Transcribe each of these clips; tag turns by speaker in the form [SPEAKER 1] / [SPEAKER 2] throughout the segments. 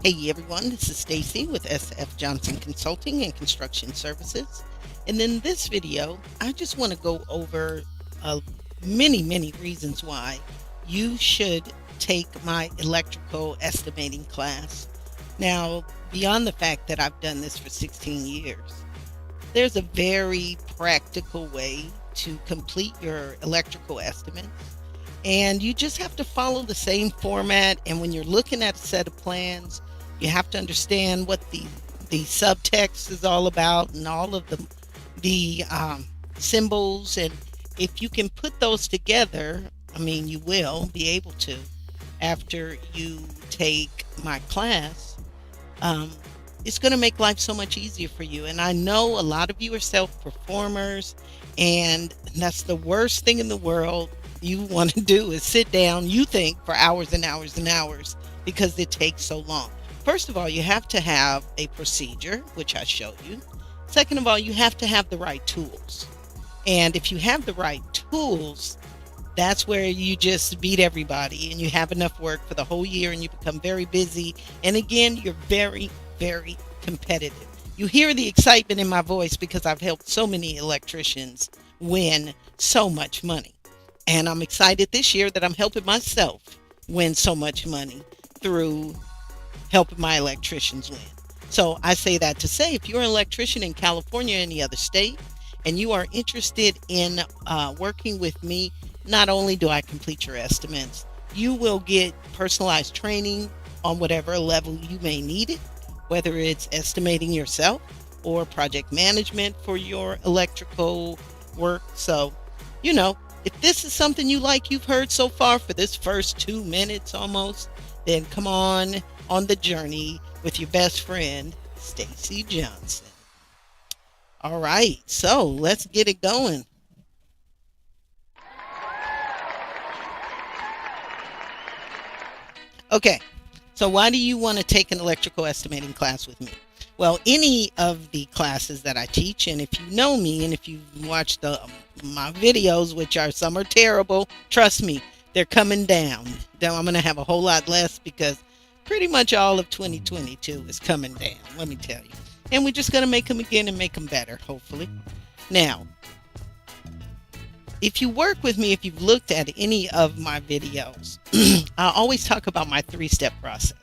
[SPEAKER 1] Hey everyone, this is Stacy with SF Johnson Consulting and Construction Services. And in this video, I just want to go over many reasons why you should take my electrical estimating class. Now, beyond the fact that I've done this for 16 years, there's a very practical way to complete your electrical estimates. And you just have to follow the same format. And when you're looking at a set of plans, you have to understand what the subtext is all about and all of the symbols. And if you can put those together, you will be able to after you take my class. It's going to make life so much easier for you. And I know a lot of you are self-performers, and that's the worst thing in the world you want to do is sit down, you think, for hours and hours and hours because it takes so long. First of all, you have to have a procedure, which I showed you. Second of all, you have to have the right tools. And if you have the right tools, that's where you just beat everybody and you have enough work for the whole year and you become very busy. And again, you're very competitive. You hear the excitement in my voice because I've helped so many electricians win so much money. And I'm excited this year that I'm helping myself win so much money through helping my electricians win. So I say that to say, if you're an electrician in California or any other state, and you are interested in working with me, not only do I complete your estimates, you will get personalized training on whatever level you may need it, whether it's estimating yourself or project management for your electrical work. So, if this is something you like you've heard so far for this first 2 minutes almost, then come on the journey with your best friend, Stacy Johnson. All right, so let's get it going. Okay, so why do you want to take an electrical estimating class with me? Well, any of the classes that I teach, and if you know me and if you've watched my videos, which some are terrible, trust me, they're coming down. Now I'm going to have a whole lot less because pretty much all of 2022 is coming down, let me tell you. And we're just going to make them again and make them better, hopefully. Now, if you work with me, if you've looked at any of my videos, I always talk about my 3-step process,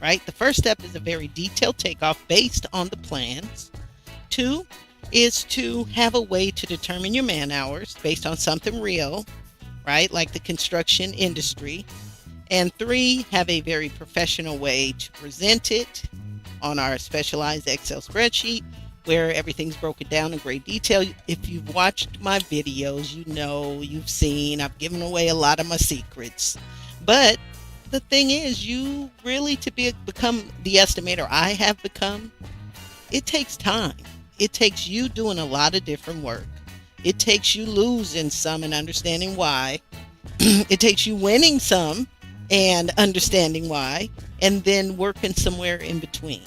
[SPEAKER 1] right? The first step is a very detailed takeoff based on the plans. 2 is to have a way to determine your man hours based on something real, right? Like the construction industry. And 3, have a very professional way to present it on our specialized Excel spreadsheet where everything's broken down in great detail. If you've watched my videos, you've seen, I've given away a lot of my secrets. But the thing is, you really, to become the estimator I have become, it takes time. It takes you doing a lot of different work. It takes you losing some and understanding why. It takes you winning some and understanding why, and then working somewhere in between.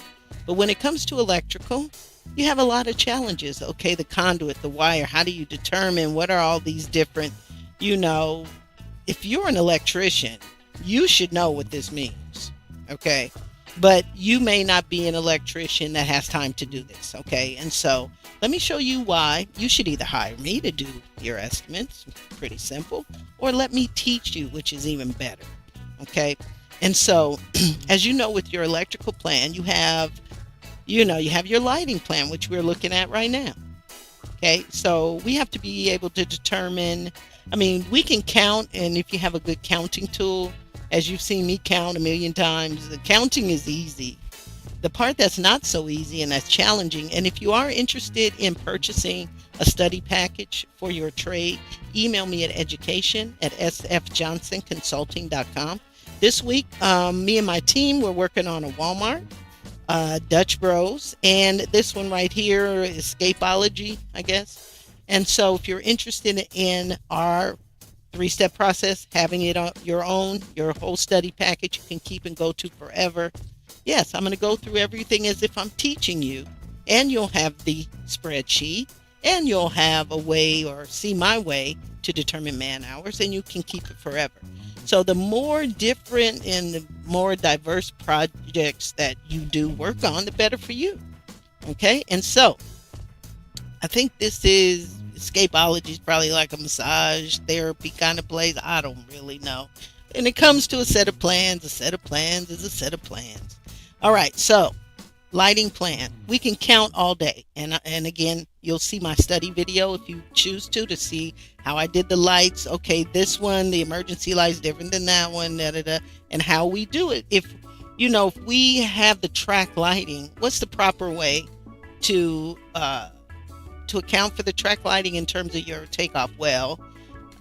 [SPEAKER 1] But when it comes to electrical, you have a lot of challenges. Okay, the conduit, the wire, how do you determine what are all these different, if you're an electrician, you should know what this means, okay? But you may not be an electrician that has time to do this, okay? And so let me show you why you should either hire me to do your estimates, pretty simple, or let me teach you, which is even better, okay? And so, as you know, with your electrical plan, you have your lighting plan, which we're looking at right now, okay? So we have to be able to determine, we can count, and if you have a good counting tool, as you've seen me count a million times, the counting is easy. The part that's not so easy and that's challenging, and if you are interested in purchasing a study package for your trade, email me at education@sfjohnsonconsulting.com. This week, me and my team, we're working on a Walmart, Dutch Bros, and this one right here, Escapology, I guess. And so if you're interested in our 3-step process, having it on your whole study package you can keep and go to forever. Yes, I'm going to go through everything as if I'm teaching you, and you'll have the spreadsheet, and you'll have a way or see my way to determine man hours, and you can keep it forever. So the more different and the more diverse projects that you do work on, the better for you. Okay, and so I think this is escapology is probably like a massage therapy kind of place. I don't really know. And it comes to a set of plans. A set of plans is a set of plans. All right, so lighting plan. We can count all day. And again, you'll see my study video if you choose to see how I did the lights. Okay, this one, the emergency light's different than that one, and how we do it. If we have the track lighting, what's the proper way to account for the track lighting in terms of your takeoff? Well,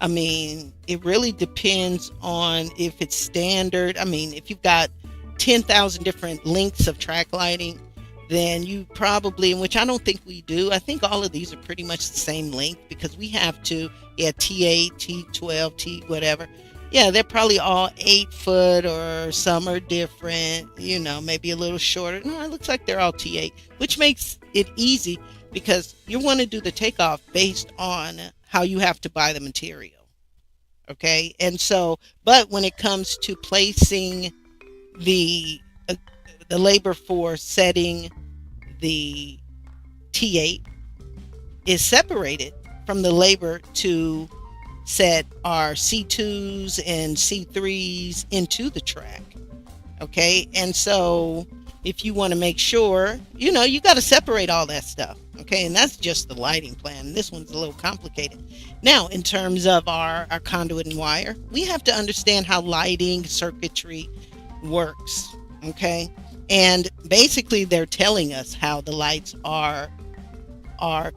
[SPEAKER 1] I mean, it really depends on if it's standard. I mean, if you've got 10,000 different lengths of track lighting, then you probably, which I don't think we do, I think all of these are pretty much the same length, because we have to, T8, T12, T whatever. Yeah, they're probably all 8 foot, or some are different, maybe a little shorter. No, it looks like they're all T8, which makes it easy because you want to do the takeoff based on how you have to buy the material. Okay, and so, but when it comes to placing the labor for setting the T8 is separated from the labor to set our C2s and C3s into the track. Okay, and so if you want to make sure, you got to separate all that stuff. Okay, and that's just the lighting plan. This one's a little complicated. Now, in terms of our conduit and wire, we have to understand how lighting circuitry works. Okay, and basically they're telling us how the lights are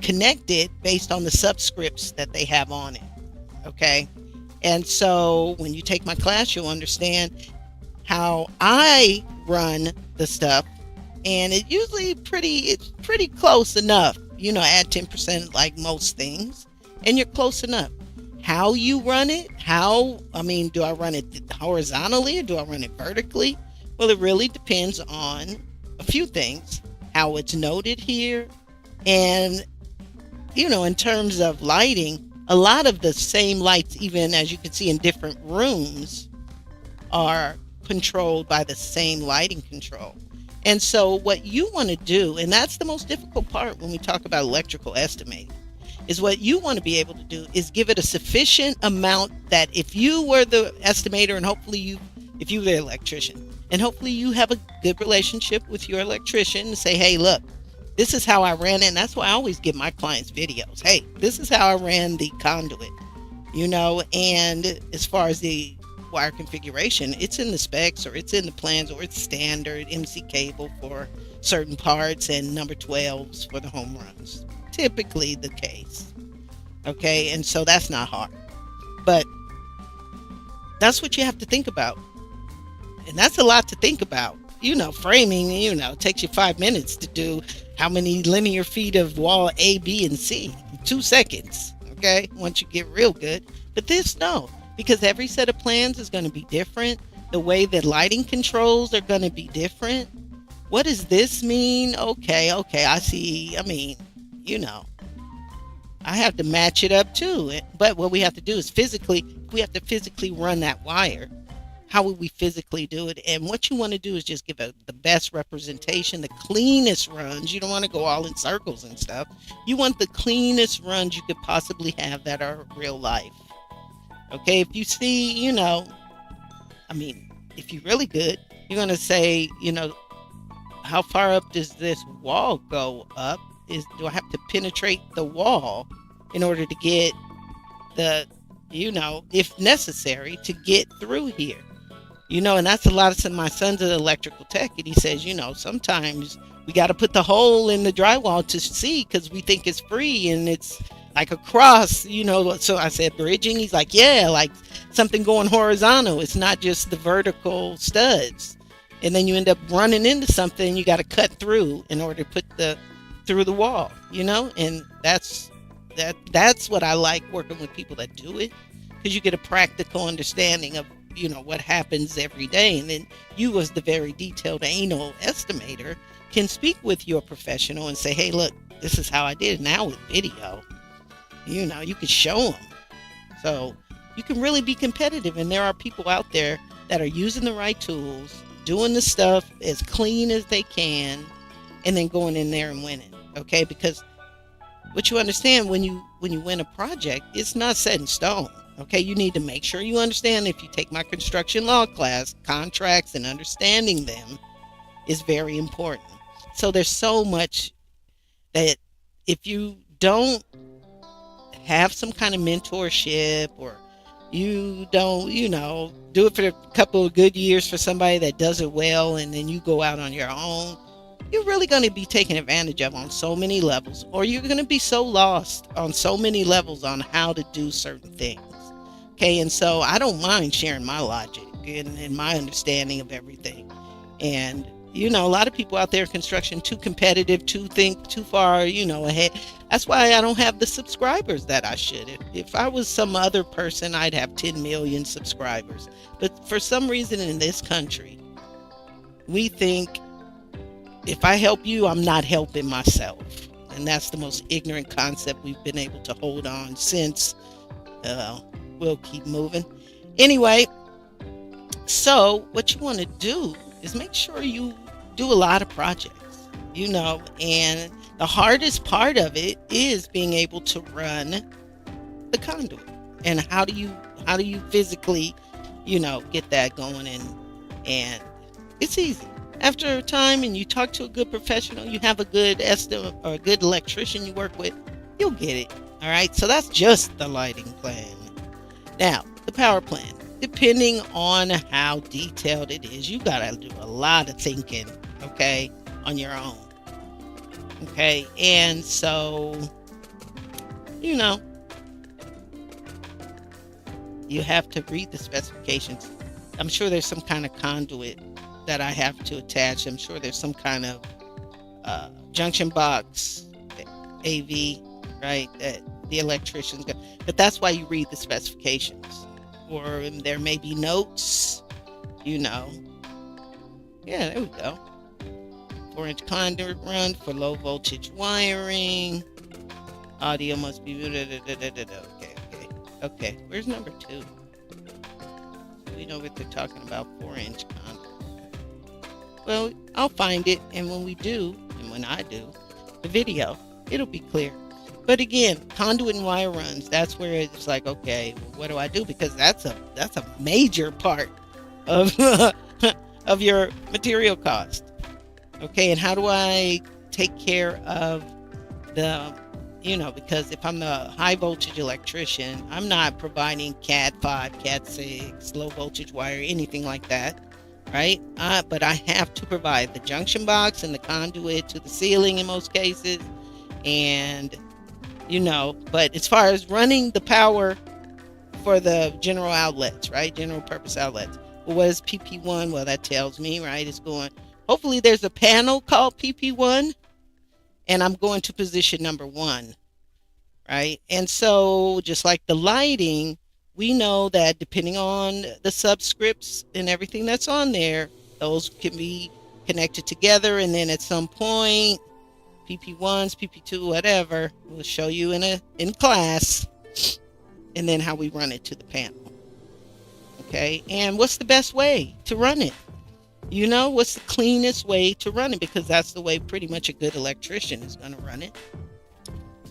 [SPEAKER 1] connected based on the subscripts that they have on it. Okay, and so when you take my class, you'll understand how I run the stuff, and it's pretty close enough. Add 10% like most things, and you're close enough. How you run it, do I run it horizontally or do I run it vertically? Well, it really depends on a few things. How it's noted here, and in terms of lighting, a lot of the same lights, even as you can see in different rooms, are controlled by the same lighting control. And so what you want to do, and that's the most difficult part when we talk about electrical estimating, is what you want to be able to do is give it a sufficient amount that if you were the estimator, and hopefully if you were the electrician, and hopefully you have a good relationship with your electrician, and say, hey, look, this is how I ran it. And that's why I always give my clients videos. Hey, this is how I ran the conduit, and as far as the wire configuration, it's in the specs, or it's in the plans, or it's standard MC cable for certain parts and number 12s for the home runs. Typically the case. Okay, and so that's not hard. But that's what you have to think about. And that's a lot to think about. Framing, it takes you 5 minutes to do how many linear feet of wall A, B, and C. 2 seconds. Okay, once you get real good. But this, no. Because every set of plans is going to be different. The way that lighting controls are going to be different. What does this mean? Okay, I see. I mean, I have to match it up too. But what we have to do is we have to physically run that wire. How would we physically do it? And what you want to do is just give the best representation, the cleanest runs. You don't want to go all in circles and stuff. You want the cleanest runs you could possibly have that are real life. Okay, if you see, if you're really good, you're going to say, how far up does this wall go up? Do I have to penetrate the wall in order to get if necessary, to get through here? And that's a lot of my son's an electrical tech, and he says, sometimes we got to put the hole in the drywall to see, because we think it's free and it's like a cross, So I said, bridging. He's like, yeah, like something going horizontal. It's not just the vertical studs. And then you end up running into something you got to cut through in order to put through the wall, and that's what I like working with people that do it, because you get a practical understanding of what happens every day. And then you, as the very detailed anal estimator, can speak with your professional and say, hey, look, this is how I did it. Now with video, you can show them, so you can really be competitive. And there are people out there that are using the right tools, doing the stuff as clean as they can, and then going in there and winning. Okay, because what you understand when you win a project, it's not set in stone. Okay, you need to make sure you understand. If you take my construction law class, contracts and understanding them is very important. So there's so much that if you don't have some kind of mentorship, or you don't, do it for a couple of good years for somebody that does it well, and then you go out on your own, you're really going to be taken advantage of on so many levels, or you're going to be so lost on so many levels on how to do certain things. Okay, and so I don't mind sharing my logic and my understanding of everything. And a lot of people out there in construction too competitive, to think too far, ahead. That's why I don't have the subscribers that I should. If I was some other person, I'd have 10 million subscribers. But for some reason in this country, we think if I help you, I'm not helping myself. And that's the most ignorant concept we've been able to hold on since. We'll keep moving. Anyway, so what you want to do is make sure you do a lot of projects, and the hardest part of it is being able to run the conduit. And how do you physically, get that going, and it's easy. After a time and you talk to a good professional, you have a good estimate or a good electrician you work with, you'll get it. All right. So that's just the lighting plan. Now, the power plan. Depending on how detailed it is, you got to do a lot of thinking, okay, on your own. Okay, and so, you have to read the specifications. I'm sure there's some kind of conduit that I have to attach. I'm sure there's some kind of junction box, AV, right, that the electrician's got. But that's why you read the specifications. Or there may be notes, Yeah, there we go. 4-inch conduit run for low voltage wiring. Audio must be. Okay. Where's number 2? We know what they're talking about. 4-inch conduit. Well, I'll find it, and when I do the video, it'll be clear. But again, conduit and wire runs, that's where it's like, okay, well, what do I do? Because that's a major part of of your material cost. Okay, and how do I take care of the, because if I'm the high voltage electrician, I'm not providing Cat 5, Cat 6, low voltage wire, anything like that, right? But I have to provide the junction box and the conduit to the ceiling in most cases, and but as far as running the power for the general outlets, right? General purpose outlets. Well, what is PP1? Well, that tells me, right? It's going, hopefully there's a panel called PP1, and I'm going to position number 1, right? And so just like the lighting, we know that depending on the subscripts and everything that's on there, those can be connected together, and then at some point, PP1s, PP2, whatever, we'll show you in class, and then how we run it to the panel. Okay, and what's the best way to run it? What's the cleanest way to run it? Because that's the way pretty much a good electrician is going to run it.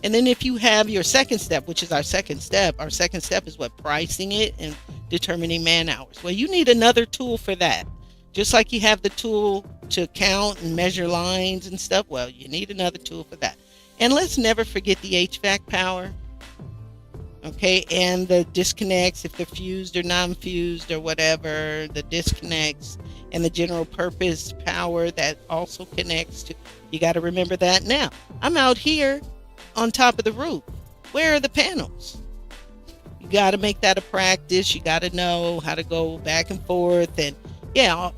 [SPEAKER 1] And then if you have your second step, which is our second step is what? Pricing it and determining man hours. Well, you need another tool for that. Just like you have the tool to count and measure lines and stuff, well, you need another tool for that. And let's never forget the HVAC power, okay, and the disconnects, if they're fused or non-fused or whatever, the disconnects, and the general purpose power that also connects to, you got to remember that. Now, I'm out here on top of the roof. Where are the panels? You got to make that a practice. You got to know how to go back and forth, and yeah,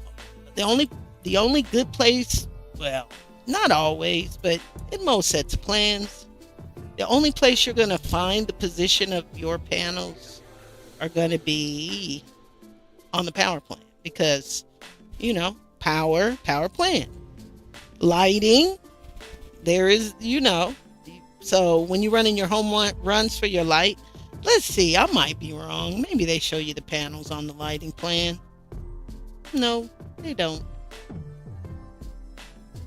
[SPEAKER 1] the only good place, well, not always, but in most sets of plans, the only place you're going to find the position of your panels are going to be on the power plant, because, power plant. Lighting, there is, so when you're running your home runs for your light, let's see, I might be wrong. Maybe they show you the panels on the lighting plan. No, they don't,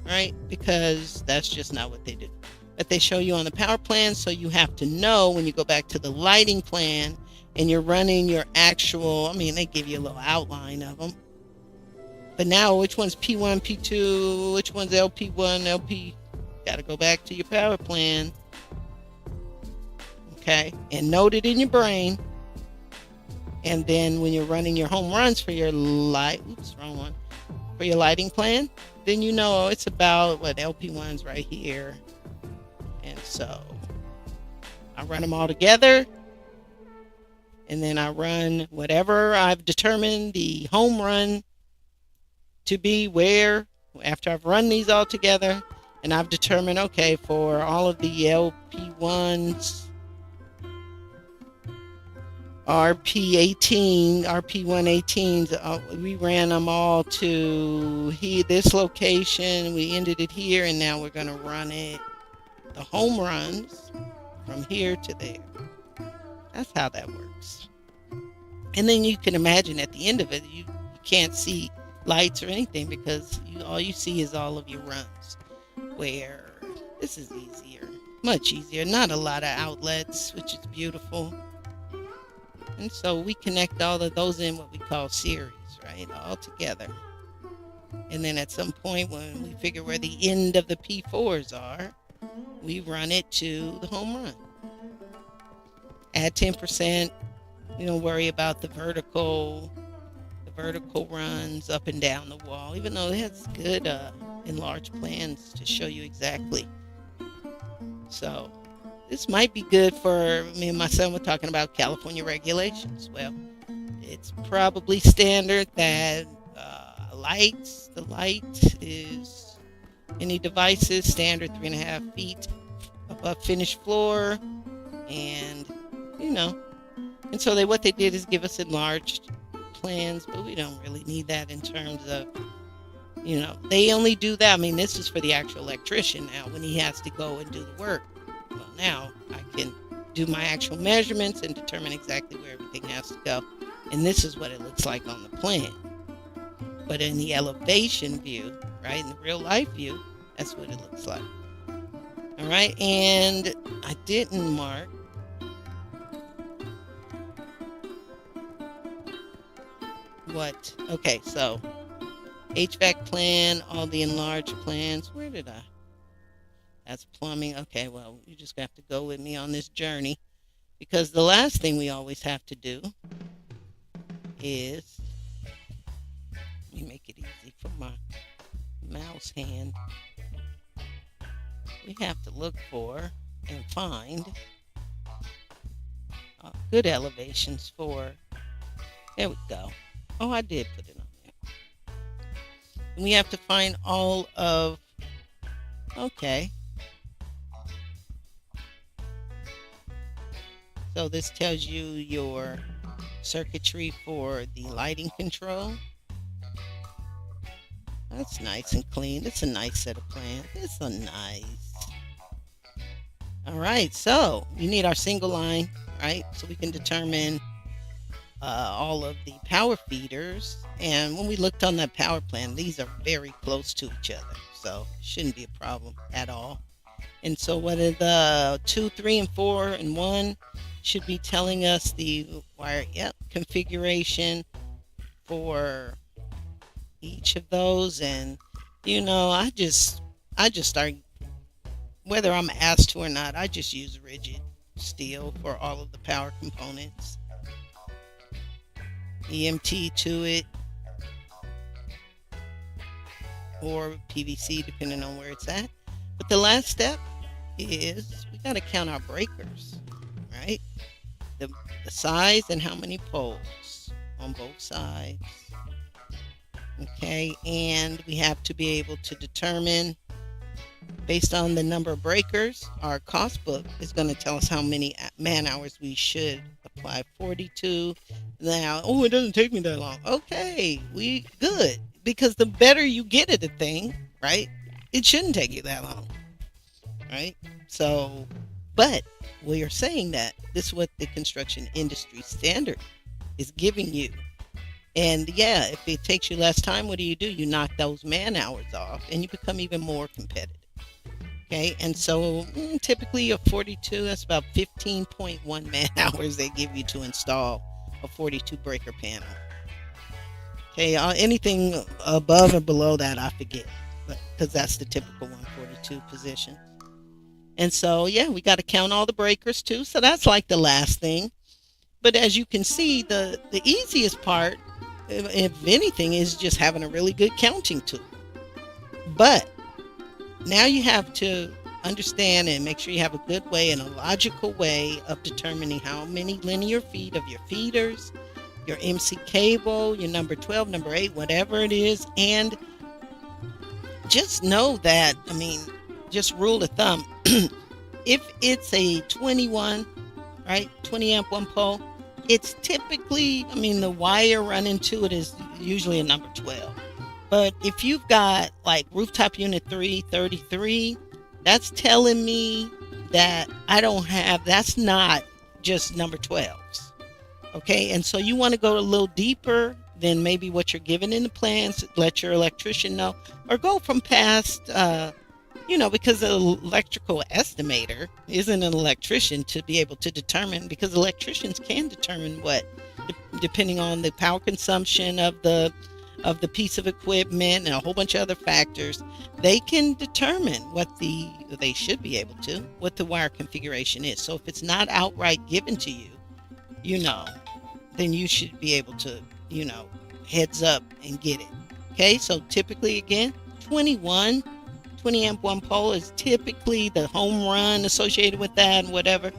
[SPEAKER 1] right? Because that's just not what they do. But they show you on the power plan, so you have to know when you go back to the lighting plan and you're running your actual, they give you a little outline of them. But now, which one's P1, P2, which one's LP1, LP, got to go back to your power plan, okay, and note it in your brain. And then when you're running your home runs for your for your lighting plan, then you know it's about what LP1's right here. And so I run them all together, and then I run whatever I've determined the home run to be where, after I've run these all together, and I've determined, okay, for all of the LP1s, RP118s, we ran them all to this location. We ended it here, and now we're going to run it, the home runs, from here to there. That's how that works. And then you can imagine at the end of it, you can't see lights or anything, because all you see is all of your runs, where this is easier, much easier, not a lot of outlets, which is beautiful. And so we connect all of those in what we call series, right, all together. And then at some point when we figure where the end of the P4s are, we run it to the home run. Add 10%, don't worry about the vertical runs up and down the wall, even though it has good enlarged plans to show you exactly. So this might be good for me and my son. We're talking about California regulations. Well, it's probably standard that the light is any devices standard 3.5 feet above finished floor, and and so what they did is give us enlarged plans, but we don't really need that in terms of, they only do that. This is for the actual electrician now when he has to go and do the work. Well, now I can do my actual measurements and determine exactly where everything has to go. And this is what it looks like on the plan. But in the elevation view, right, in the real life view, that's what it looks like. All right, and I didn't mark okay, so HVAC plan, all the enlarged plans. Where did I? That's plumbing. Okay, well, you just have to go with me on this journey, because the last thing we always have to do is, let me make it easy for my mouse hand. We have to look for and find good elevations for, there we go. Oh, I did put it on there. And we have to find all of, okay. So this tells you your circuitry for the lighting control. That's nice and clean. It's a nice set of plans. It's a nice. All right, so we need our single line, right? So we can determine all of the power feeders. And when we looked on that power plan, these are very close to each other, so it shouldn't be a problem at all. And so what are the 2, 3, and 4, and 1 should be telling us the wire configuration for each of those. And I just start, whether I'm asked to or not, I just use rigid steel for all of the power components. EMT to it, or PVC, depending on where it's at. But the last step is we got to count our breakers, right? The size and how many poles on both sides. Okay, and we have to be able to determine, based on the number of breakers, our cost book is going to tell us how many man hours we should apply. 42. Now, it doesn't take me that long. Okay, good. Because the better you get at a thing, right, it shouldn't take you that long, right? So, but we are saying that this is what the construction industry standard is giving you. And yeah, if it takes you less time, what do? You knock those man hours off and you become even more competitive. Okay, and so typically a 42, that's about 15.1 man hours they give you to install a 42 breaker panel. Okay, anything above or below that, I forget, because that's the typical 142 position. And so, yeah, we got to count all the breakers too. So that's like the last thing. But as you can see, the easiest part, if anything, is just having a really good counting tool. But now you have to understand and make sure you have a good way and a logical way of determining how many linear feet of your feeders, your MC cable, your number 12, number 8, whatever it is. And just know that, I mean, just rule of thumb, if it's a 21, right, 20 amp one pole, it's typically, I mean, the wire running to it is usually a number 12. But if you've got like rooftop unit 333, that's telling me that I don't have, that's not just number 12s. Okay, and so you want to go a little deeper than maybe what you're given in the plans. Let your electrician know, or go from past, because the electrical estimator isn't an electrician to be able to determine, because electricians can determine what, depending on the power consumption of the piece of equipment and a whole bunch of other factors, they can determine they should be able to, what the wire configuration is. So if it's not outright given to you, then you should be able to, heads up and get it. Okay, so typically, again, 20 amp one pole is typically the home run associated with that, and whatever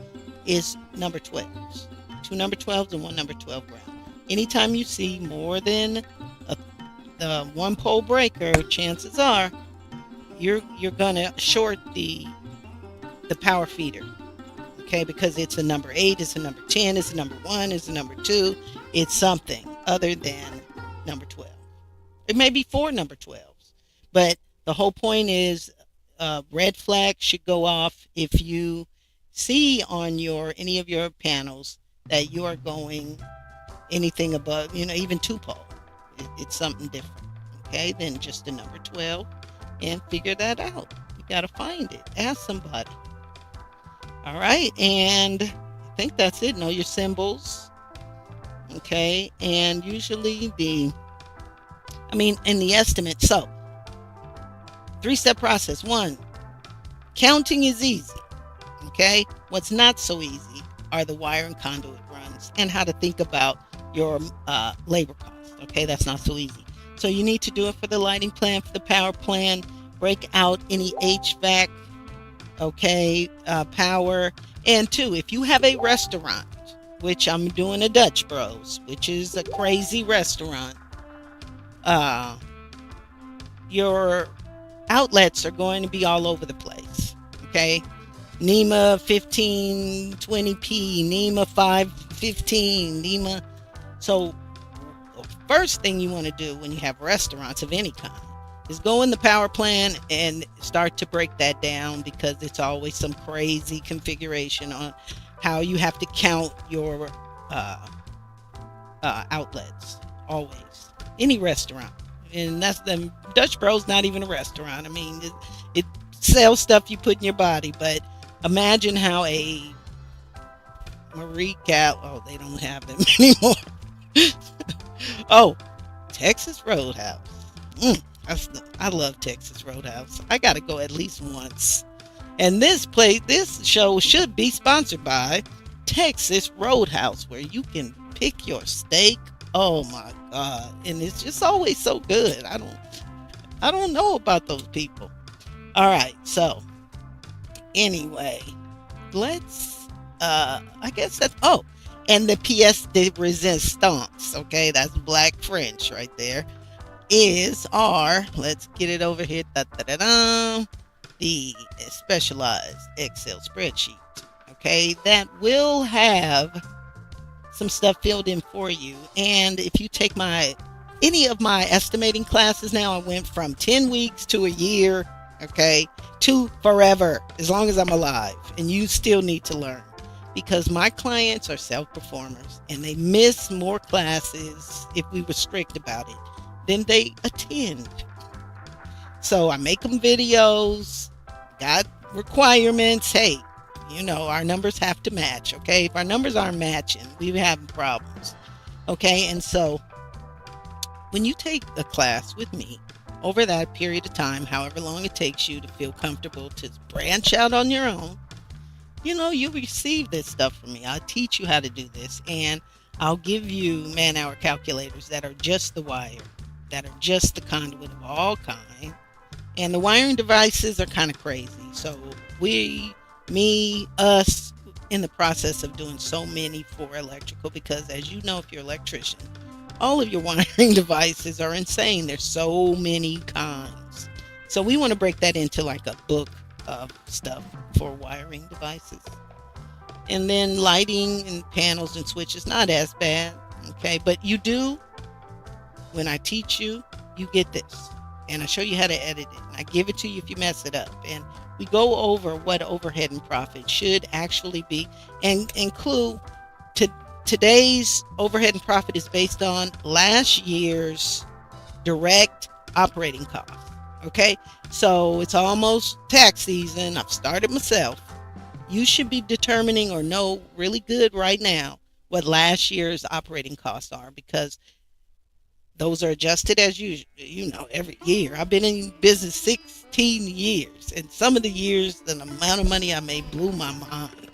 [SPEAKER 1] is number 12s. 2 number 12s and 1 number 12 ground. Anytime you see more than the one pole breaker, chances are you're gonna short the power feeder. Okay, because it's a number 8, it's a number 10, it's a number 1, it's a number 2, it's something other than number 12. It may be 4 number 12s, but the whole point is red flag should go off if you see on any of your panels that you are going anything above, even 2 pole. It's something different, okay, than just a number 12, and figure that out. You got to find it. Ask somebody. All right, and I think that's it. Know your symbols, okay, and usually in the estimate. So 3-step process. 1, counting is easy, okay. What's not so easy are the wire and conduit runs and how to think about your labor costs, okay. That's not so easy. So you need to do it for the lighting plan, for the power plan, break out any HVAC, okay, power. And 2, if you have a restaurant, which I'm doing a Dutch Bros, which is a crazy restaurant, your outlets are going to be all over the place, okay. NEMA 1520p, NEMA 515, NEMA. So the first thing you want to do when you have restaurants of any kind is go in the power plan and start to break that down, because it's always some crazy configuration on how you have to count your outlets. Always, any restaurant. And that's the Dutch Bros, not even a restaurant. I mean, it sells stuff you put in your body, but imagine how a Marie Cal, they don't have them anymore. Oh, Texas Roadhouse. I love Texas Roadhouse. I got to go at least once. And this show should be sponsored by Texas Roadhouse, where you can pick your steak. Oh my God. And it's just always so good. I don't know about those people. All right. So anyway, let's, I guess that's, and the pièce de résistance. Okay. That's Black French right there. Let's get it over here, the specialized Excel spreadsheet, okay, that will have some stuff filled in for you. And if you take any of my estimating classes now, I went from 10 weeks to a year, okay, to forever, as long as I'm alive, and you still need to learn, because my clients are self-performers and they miss more classes if we were strict about it than they attend. So I make them videos, got requirements. Hey, our numbers have to match. Okay. If our numbers aren't matching, we have problems. Okay. And so when you take a class with me over that period of time, however long it takes you to feel comfortable to branch out on your own, you receive this stuff from me. I'll teach you how to do this, and I'll give you man-hour calculators that are just the wire, that are just the conduit of all kind. And the wiring devices are kind of crazy. So us, in the process of doing so many for electrical, because as you know, if you're an electrician, all of your wiring devices are insane. There's so many kinds. So we want to break that into like a book of stuff for wiring devices. And then lighting and panels and switches, not as bad. Okay. But when I teach you, you get this. And I show you how to edit it. And I give it to you if you mess it up. And we go over what overhead and profit should actually be. And include today's overhead and profit is based on last year's direct operating costs. Okay, so it's almost tax season. I've started myself. You should be determining or know really good right now what last year's operating costs are, because those are adjusted as every year. I've been in business 16 years, and some of the years, the amount of money I made blew my mind.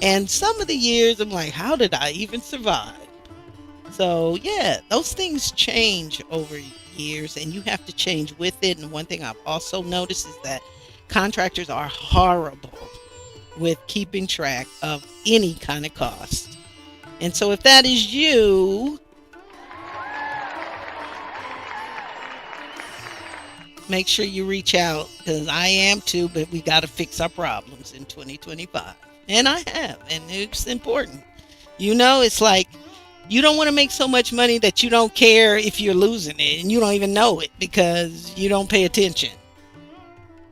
[SPEAKER 1] And some of the years, I'm like, how did I even survive? So, yeah, those things change over years, and you have to change with it. And one thing I've also noticed is that contractors are horrible with keeping track of any kind of cost. And so if that is you, make sure you reach out, because I am too, but we got to fix our problems in 2025. And I have, and it's important. It's like you don't want to make so much money that you don't care if you're losing it, and you don't even know it because you don't pay attention.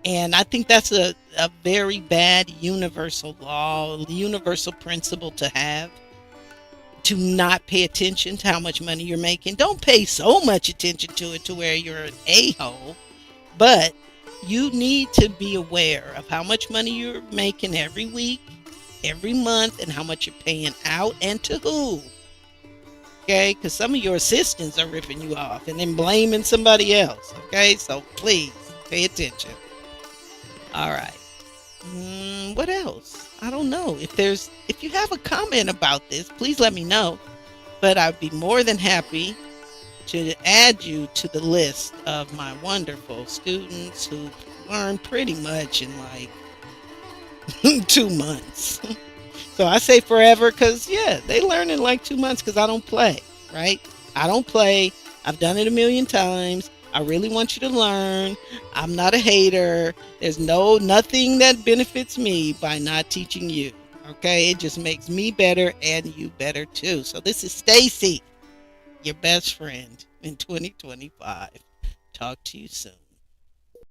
[SPEAKER 1] And I think that's a very bad universal law, universal principle to have, to not pay attention to how much money you're making. Don't pay so much attention to it to where you're an a-hole, but you need to be aware of how much money you're making every week, every month, and how much you're paying out and to who. Okay, because some of your assistants are ripping you off and then blaming somebody else. Okay, so please pay attention. All right. What else? I don't know. If you have a comment about this, please let me know. But I'd be more than happy to add you to the list of my wonderful students who learn pretty much in like 2 months. So I say forever because, yeah, they learn in like 2 months because I don't play, right? I don't play. I've done it a million times. I really want you to learn. I'm not a hater. There's nothing that benefits me by not teaching you. Okay? It just makes me better and you better too. So this is Stacy, your best friend in 2025. Talk to you soon.